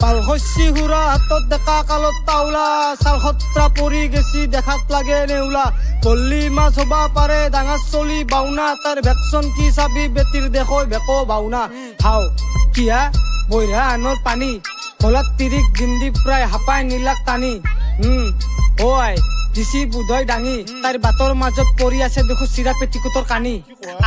মালশস্যি হুৰা হাতত ডেকা কালত তাওলা চাল খত্ৰা পৰি গেছি দেখাত লাগে নেউলা পল্লী মাছ হবা পাৰে ডাঙৰ চলি বাউনা তাৰ ভেকচন কি চাবি বেটিৰ দেখৈ বেকো বাউনা হাও কিয়া বৈৰা আনৰ পানী হলাত তিৰিক জিন্দি প্ৰায় হাপাই নীলাক টানি ও আই দিছি বুধই ডাঙি তাইৰ বাটৰ মাজত পৰি আছে দেখো চিৰা পেটিকুটৰ কানি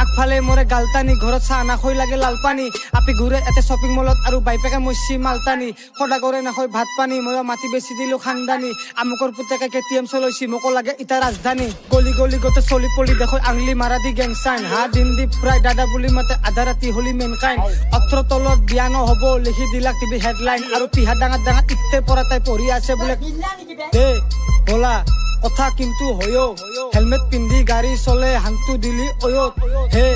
আগফালে মৰে গালটানি ঘৰত চাহ নাখৈ লাগে লাল পানী আপি ঘূৰে এতে শ্বপিং মলত আৰু বাইপেকে মচি মালটানি সদাগৰে নাখৈ ভাত পানী মই মাটি বেচি দিলো খানদানি আমুকৰ পুতেকে কেটিএম চলৈছি মোকো লাগে ইটা ৰাজধানী গলি গলি গোটে চলি পলি দেখো আংলি মাৰা দি গেং চাইন হা দিন দি প্ৰায় দাদা বুলি মাতে আধা ৰাতি হলি মেনকাইন 18 তলত বিয়া নহ'ব লিখি দিলাক টিভি হেডলাইন আৰু পিহা ডাঙৰ ডাঙৰ ইতে পৰা তাই পঢ়ি আছে বোলে দে বলা কথা কিন্তু হয়ো হেলমেট পিন্ধি গাড়ী চলে হান্তু দিলি অয়ত হে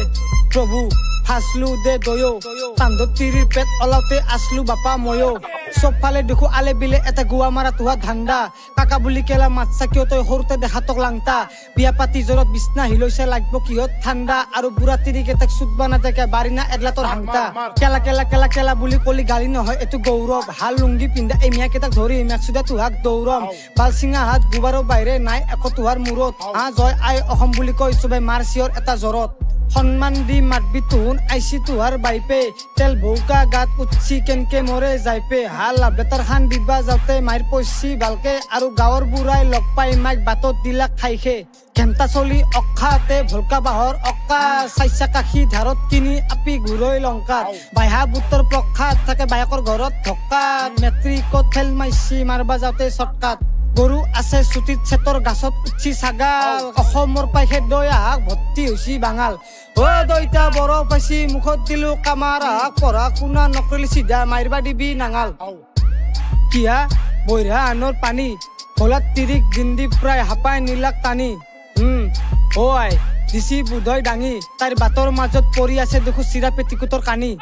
প্ৰভু ফাসলু দে দয়ো তান্দত তিৰিৰ পেট ওলাওতে আসলু বাপা ময়ো সবফালে দেখো আলে বিলে এটা গুৱা মাৰা তোহা ধান্দা কাকা বুলি কেলা মাতছা কিয় তই সৰুতে দেখাতক লাংটা বিয়া পাতি জৰত বিছনা হিলৈছে লাগব কিহত ঠাণ্ডা আৰু বুঢ়া তিৰিক এটাক চুটবা নাথাকে বাৰিনা এডলাতৰ হাংটা কেলা কেলা কেলা কেলা বুলি কলি গালি নহয় এইটো গৌৰৱ হাল লুংগি পিন্ধা এই মিয়াকেইটাক ধৰি মেক্সুদা তোহাক দৌৰম বালচিঙা হাত গুবাৰৰ বাহিৰে নাই একো তোহাৰ মূৰত জয় আই অসম বুলি কৈ চবে মাৰ চিঞৰ এটা জ্বৰত সন্মান দি মাতবি তুহুন আইছি তোহাৰ বাইপে তেল ভৌকা গাত উঠছি কেনকে মৰে যাইপে হাল বেটাৰ খান দিবা যাওঁতে মাইৰ পইছি ভালকে আৰু গাঁৱৰ বুঢ়াই লগ পাই মাইক বাটত দিলাক খাইখে ঘেণ্টা চলি অখাতে ভলকা বাহৰ অকা চাইছা কাশী ধাৰত কিনি আপি ঘূৰৈ লংকাত বাইহা বুটৰ প্ৰসাদ থাকে বায়েকৰ ঘৰত ধক্কাত মেট্ৰিকত ফেল মাইছি মাৰবা যাওঁতে চটকাত গৰু আছে চুটিত চেতৰ গাছত উঠি ছাগাল অসমৰ পাইখে দয়াক ভৰ্তি হৈছি বাঙাল অ দইতা বৰ পাইছি মুখত দিলো কামাৰাক পঢ়া শুনা নকৰিলি চিধা মাৰিবা দিবি নাঙাল কিয়া বৈৰা আনৰ পানী হলাত তিৰিক জিন্দি প্ৰায় হাপাই নীলাক টানি ও আই দিছি বুধই ডাঙি তাইৰ বাটৰ মাজত পৰি আছে দেখো চিৰা পেটিকুটৰ কানি